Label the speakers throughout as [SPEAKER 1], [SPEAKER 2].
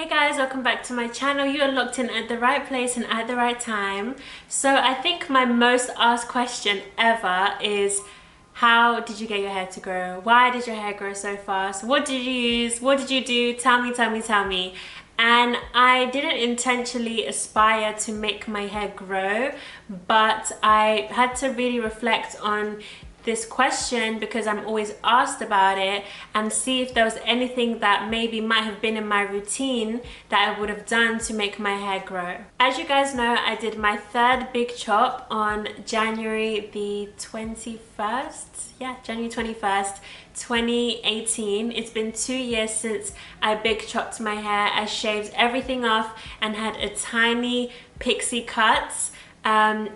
[SPEAKER 1] guys, welcome back to my channel. You are locked in at the right place and at the right time. So I think my most asked question ever is, how did you get your hair to grow? Why did your hair grow so fast? What did you use? What did you do? Tell me, tell me, tell me. And I didn't intentionally aspire to make my hair grow, but I had to really reflect on this question because I'm always asked about it and see if there was anything that maybe might have been in my routine that I would have done to make my hair grow. As you guys know, I did my third big chop on January the 21st. Yeah, January 21st, 2018. It's been 2 years since I big chopped my hair. I shaved everything off and had a tiny pixie cut.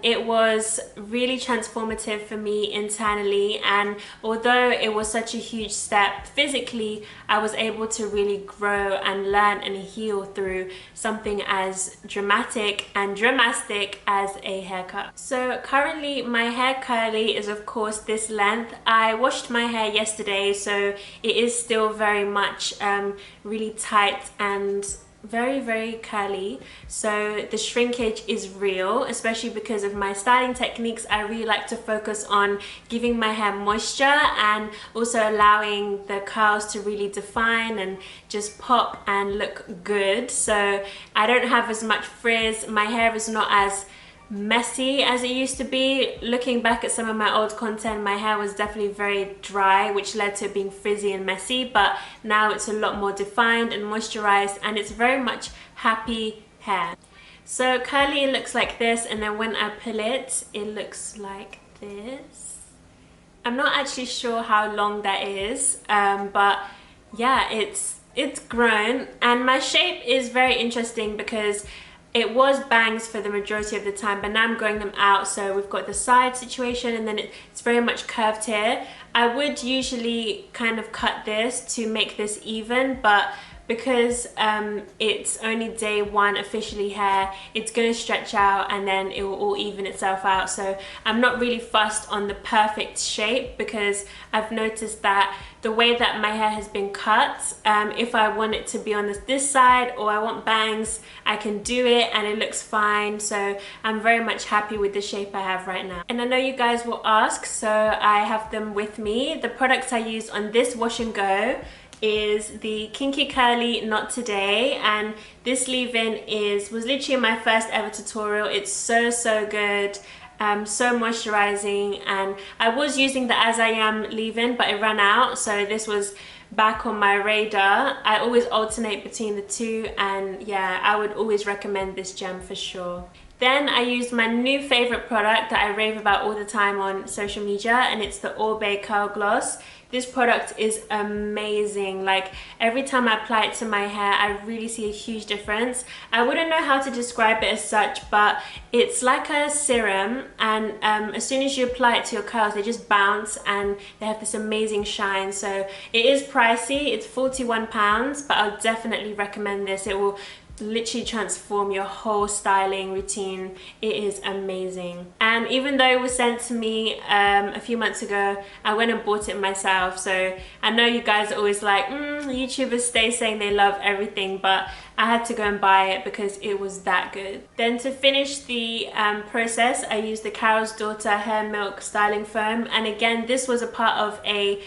[SPEAKER 1] It was really transformative for me internally, and although it was such a huge step physically, I was able to really grow and learn and heal through something as dramatic and dramatic as a haircut. So currently my hair curly is of course this length. I washed my hair yesterday, so it is still very much really tight and very curly, so the shrinkage is real, especially because of my styling techniques. I really like to focus on giving my hair moisture and also allowing the curls to really define and just pop and look good. So I don't have as much frizz, my hair is not as messy as it used to be. Looking back at some of my old content, my hair was definitely very dry, which led to it being frizzy and messy, but now it's a lot more defined and moisturized, and it's very much happy hair. So curly, it looks like this, and then when I pull it, it looks like this. I'm not actually sure how long that is, but yeah, it's grown, and my shape is very interesting because it was bangs for the majority of the time, but now I'm growing them out. So we've got the side situation, and then it's very much curved here. I would usually kind of cut this to make this even, but because it's only day one officially hair, it's going to stretch out and then it will all even itself out. So I'm not really fussed on the perfect shape because I've noticed that the way that my hair has been cut, if I want it to be on this side or I want bangs, I can do it and it looks fine. So I'm very much happy with the shape I have right now. And I know you guys will ask, so I have them with me. The products I use on this wash and go is the Kinky Curly Not Today, and this leave-in was literally my first ever tutorial. It's so good, so moisturizing, and I was using the As I Am leave-in, but it ran out, so this was back on my radar. I always alternate between the two, and yeah, I would always recommend this gem for sure. Then I used my new favorite product that I rave about all the time on social media, and it's the All Bay Curl Gloss. This product is amazing. Like, every time I apply it to my hair, I really see a huge difference. I wouldn't know how to describe it as such, but it's like a serum, and as soon as you apply it to your curls, they just bounce and they have this amazing shine. So it is pricey, it's £41, but I'll definitely recommend this. It will literally transform your whole styling routine. It is amazing. And even though it was sent to me a few months ago, I went and bought it myself. So I know you guys are always like, YouTubers stay saying they love everything, but I had to go and buy it because it was that good. Then to finish the process, I used the Carol's Daughter Hair Milk Styling Foam, and again, this was a part of a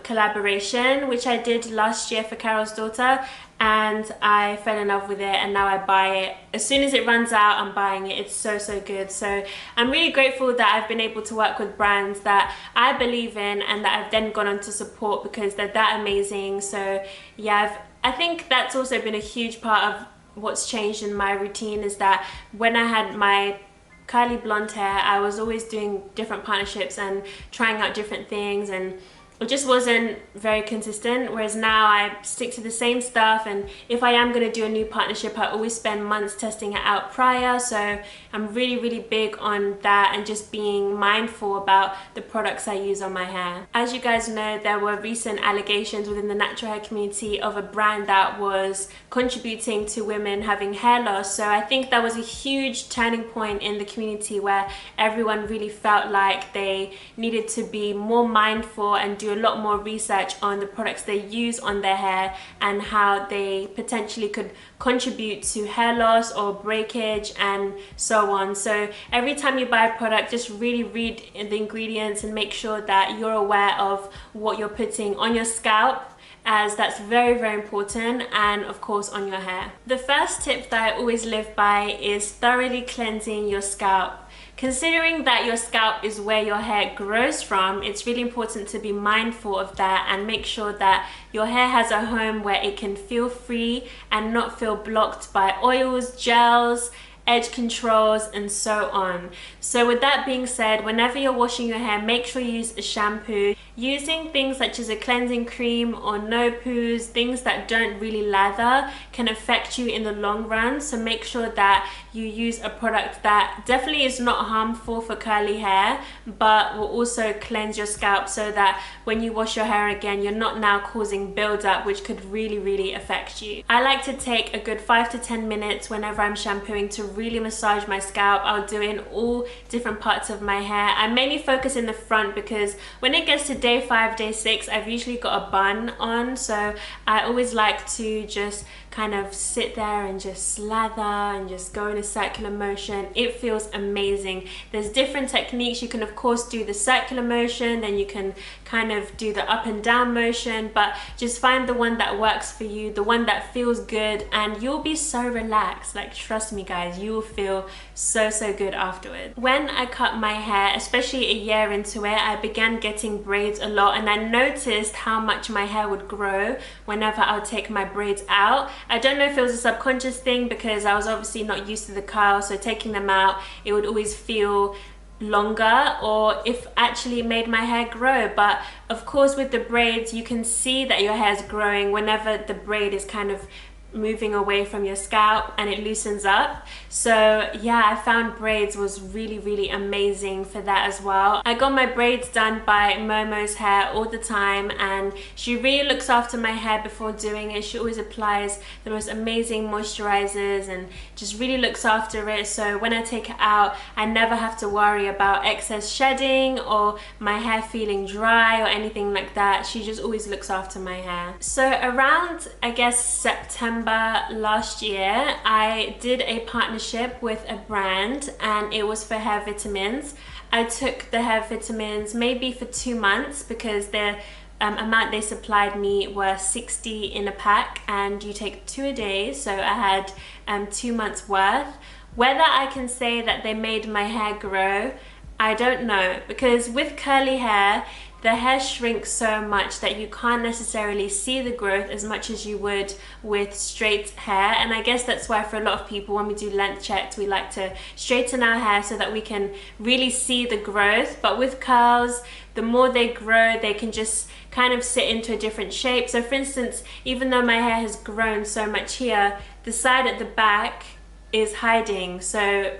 [SPEAKER 1] collaboration which I did last year for Carol's Daughter, and I fell in love with it, and now I buy it. As soon as it runs out, I'm buying it. It's so good. So I'm really grateful that I've been able to work with brands that I believe in and that I've then gone on to support because they're that amazing. So yeah, I think that's also been a huge part of what's changed in my routine, is that when I had my curly blonde hair, I was always doing different partnerships and trying out different things, and it just wasn't very consistent, whereas now I stick to the same stuff, and if I am going to do a new partnership, I always spend months testing it out prior. So I'm really big on that and just being mindful about the products I use on my hair. As you guys know, there were recent allegations within the natural hair community of a brand that was contributing to women having hair loss. So I think that was a huge turning point in the community where everyone really felt like they needed to be more mindful and do do a lot more research on the products they use on their hair and how they potentially could contribute to hair loss or breakage and so on. So every time you buy a product, just really read the ingredients and make sure that you're aware of what you're putting on your scalp, as that's very important, and of course on your hair. The first tip that I always live by is thoroughly cleansing your scalp. Considering that your scalp is where your hair grows from, it's really important to be mindful of that and make sure that your hair has a home where it can feel free and not feel blocked by oils, gels, edge controls, and so on. So with that being said, whenever you're washing your hair, make sure you use a shampoo. Using things such as a cleansing cream or no poos, things that don't really lather, can affect you in the long run. So make sure that you use a product that definitely is not harmful for curly hair, but will also cleanse your scalp so that when you wash your hair again, you're not now causing buildup, which could really affect you. I like to take a good 5 to 10 minutes whenever I'm shampooing to really massage my scalp. I'll do it in all different parts of my hair. I mainly focus in the front because when it gets to day 5, day 6, I've usually got a bun on, so I always like to just kind of sit there and just slather and just go in a circular motion. It feels amazing. There's different techniques. You can of course do the circular motion, then you can kind of do the up and down motion, but just find the one that works for you, the one that feels good, and you'll be so relaxed. Like, trust me guys, you will feel so good afterwards. When I cut my hair, especially a year into it, I began getting braids a lot, and I noticed how much my hair would grow whenever I'll take my braids out. I don't know if it was a subconscious thing because I was obviously not used to the curl, so taking them out, it would always feel longer, or if actually it made my hair grow. But of course with the braids, you can see that your hair is growing whenever the braid is kind of moving away from your scalp and it loosens up. So yeah, I found braids was really amazing for that as well. I got my braids done by Momo's Hair all the time, and she really looks after my hair before doing it. She always applies the most amazing moisturizers and just really looks after it, so when I take it out, I never have to worry about excess shedding or my hair feeling dry or anything like that. She just always looks after my hair. So around, I guess, September last year, I did a partnership with a brand, and it was for hair vitamins. I took the hair vitamins maybe for 2 months because the amount they supplied me were 60 in a pack, and you take 2 a day, so I had 2 months worth. Whether I can say that they made my hair grow, I don't know, because with curly hair, the hair shrinks so much that you can't necessarily see the growth as much as you would with straight hair. And I guess that's why for a lot of people, when we do length checks, we like to straighten our hair so that we can really see the growth. But with curls, the more they grow, they can just kind of sit into a different shape. So for instance, even though my hair has grown so much here, the side at the back is hiding, so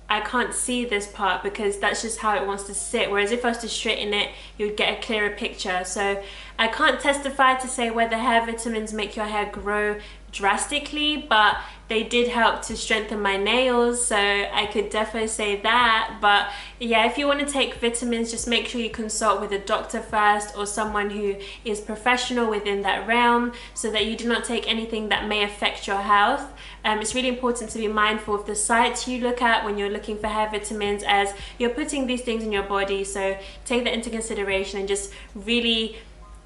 [SPEAKER 1] I can't see this part because that's just how it wants to sit. Whereas if I was to straighten it, you would get a clearer picture. So I can't testify to say whether hair vitamins make your hair grow drastically, but they did help to strengthen my nails, so I could definitely say that. But yeah, if you want to take vitamins, just make sure you consult with a doctor first or someone who is professional within that realm, so that you do not take anything that may affect your health. It's really important to be mindful of the sites you look at when you're looking for hair vitamins, as you're putting these things in your body, so take that into consideration and just really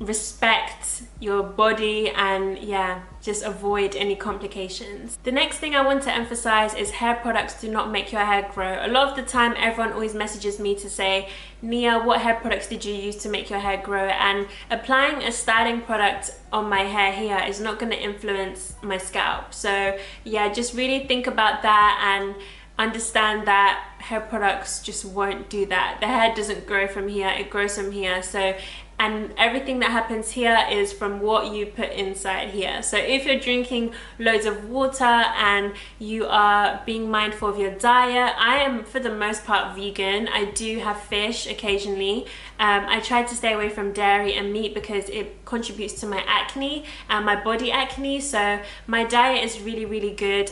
[SPEAKER 1] respect your body, and yeah, just avoid any complications. The next thing I want to emphasize is hair products do not make your hair grow. A lot of the time everyone always messages me to say, Nia, what hair products did you use to make your hair grow? And applying a styling product on my hair here is not going to influence my scalp. So yeah, just really think about that and understand that hair products just won't do that. The hair doesn't grow from here, it grows from here. So, and everything that happens here is from what you put inside here. So if you're drinking loads of water and you are being mindful of your diet, I am for the most part vegan. I do have fish occasionally. I try to stay away from dairy and meat because it contributes to my acne and my body acne. So my diet is really good.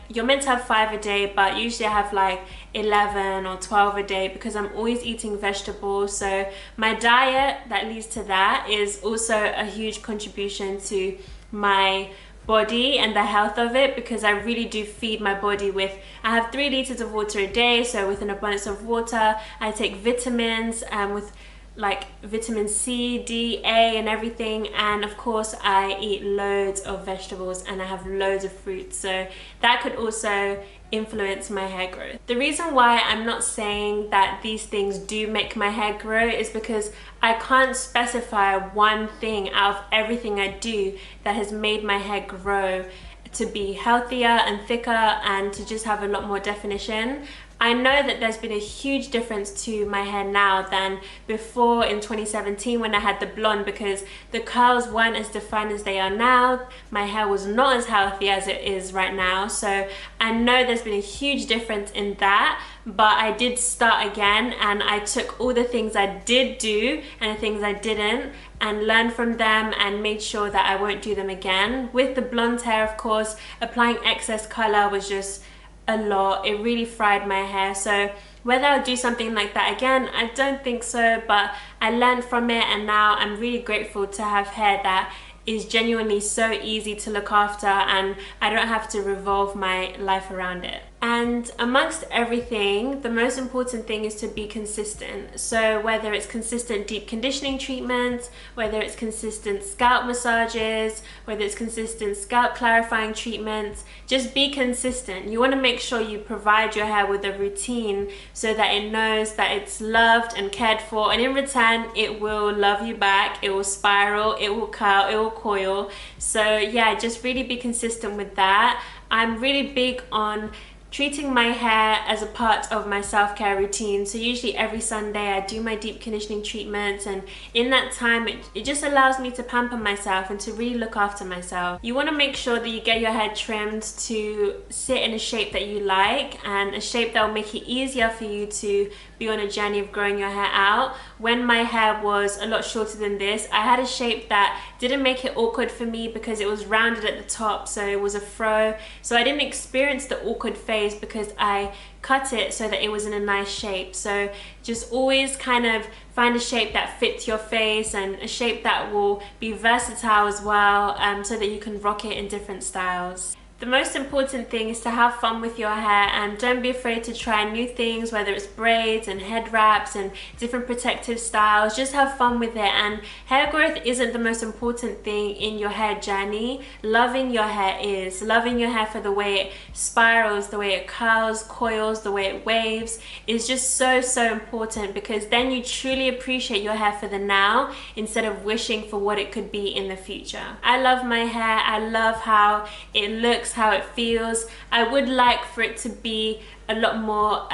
[SPEAKER 1] You're meant to have 5 a day, but usually I have like 11 or 12 a day because I'm always eating vegetables. So my diet that that leads to that is also a huge contribution to my body and the health of it, because I really do feed my body with, I have 3 liters of water a day, so with an abundance of water. I take vitamins with like vitamin C, D, A and everything, and of course I eat loads of vegetables and I have loads of fruits, so that could also influence my hair growth. The reason why I'm not saying that these things do make my hair grow is because I can't specify one thing out of everything I do that has made my hair grow to be healthier and thicker and to just have a lot more definition. I know that there's been a huge difference to my hair now than before in 2017 when I had the blonde, because the curls weren't as defined as they are now. My hair was not as healthy as it is right now, so I know there's been a huge difference in that. But I did start again, and I took all the things I did do and the things I didn't and learned from them and made sure that I won't do them again. With the blonde hair, of course, applying excess color was just a lot. It really fried my hair, so whether I'll do something like that again, I don't think so, but I learned from it, and now I'm really grateful to have hair that is genuinely so easy to look after and I don't have to revolve my life around it. And amongst everything, the most important thing is to be consistent. So whether it's consistent deep conditioning treatments, whether it's consistent scalp massages, whether it's consistent scalp clarifying treatments, just be consistent. You want to make sure you provide your hair with a routine so that it knows that it's loved and cared for, and in return it will love you back. It will spiral, it will curl, it will coil. So yeah, just really be consistent with that. I'm really big on treating my hair as a part of my self-care routine. So usually every Sunday I do my deep conditioning treatments, and in that time it just allows me to pamper myself and to really look after myself. You want to make sure that you get your hair trimmed to sit in a shape that you like, and a shape that will make it easier for you to be on a journey of growing your hair out. When my hair was a lot shorter than this, I had a shape that didn't make it awkward for me because it was rounded at the top, so it was a fro. So I didn't experience the awkward phase because I cut it so that it was in a nice shape. So just always kind of find a shape that fits your face and a shape that will be versatile as well, so that you can rock it in different styles. The most important thing is to have fun with your hair, and don't be afraid to try new things, whether it's braids and head wraps and different protective styles. Just have fun with it, and hair growth isn't the most important thing in your hair journey. Loving your hair is. Loving your hair for the way it spirals, the way it curls, coils, the way it waves is just so important, because then you truly appreciate your hair for the now instead of wishing for what it could be in the future. I love my hair. I love how it looks, how it feels. I would like for it to be a lot more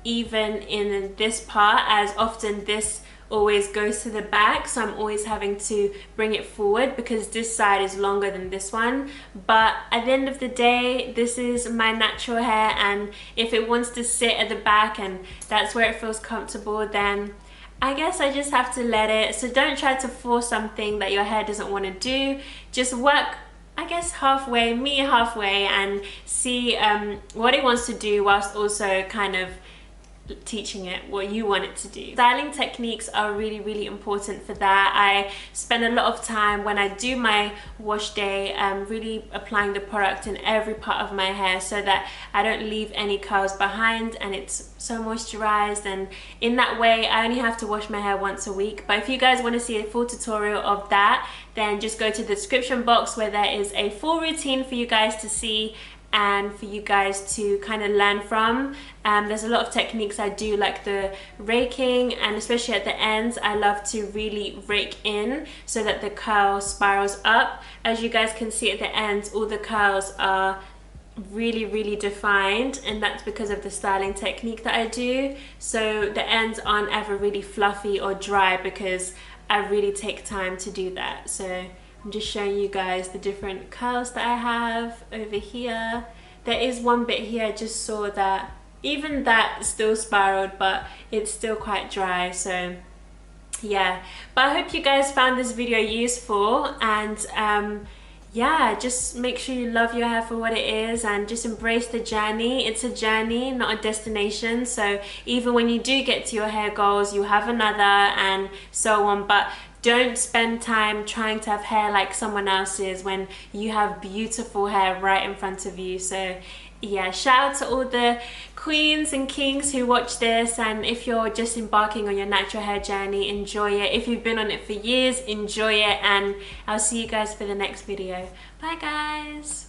[SPEAKER 1] even in this part, as often this always goes to the back, so I'm always having to bring it forward because this side is longer than this one. But at the end of the day, this is my natural hair, and if it wants to sit at the back and that's where it feels comfortable, then I guess I just have to let it. So don't try to force something that your hair doesn't want to do. Just work, I guess, halfway, meet halfway, and see what it wants to do, whilst also kind of teaching it what you want it to do. Styling techniques are really important for that. I spend a lot of time when I do my wash day really applying the product in every part of my hair so that I don't leave any curls behind, and it's so moisturized, and in that way I only have to wash my hair once a week. But if you guys want to see a full tutorial of that, then just go to the description box where there is a full routine for you guys to see and for you guys to kind of learn from. There's a lot of techniques I do, like the raking, and especially at the ends I love to really rake in so that the curl spirals up. As you guys can see at the ends, all the curls are really defined, and that's because of the styling technique that I do. So the ends aren't ever really fluffy or dry because I really take time to do that. So I'm just showing you guys the different curls that I have over here. There is one bit here I just saw that even that still spiraled, but it's still quite dry. So yeah, but I hope you guys found this video useful, and yeah, just make sure you love your hair for what it is and just embrace the journey. It's a journey, not a destination. So even when you do get to your hair goals, you have another and so on. But don't spend time trying to have hair like someone else's when you have beautiful hair right in front of you. So yeah, shout out to all the queens and kings who watch this, and if you're just embarking on your natural hair journey, enjoy it. If you've been on it for years, enjoy it, and I'll see you guys for the next video. Bye guys.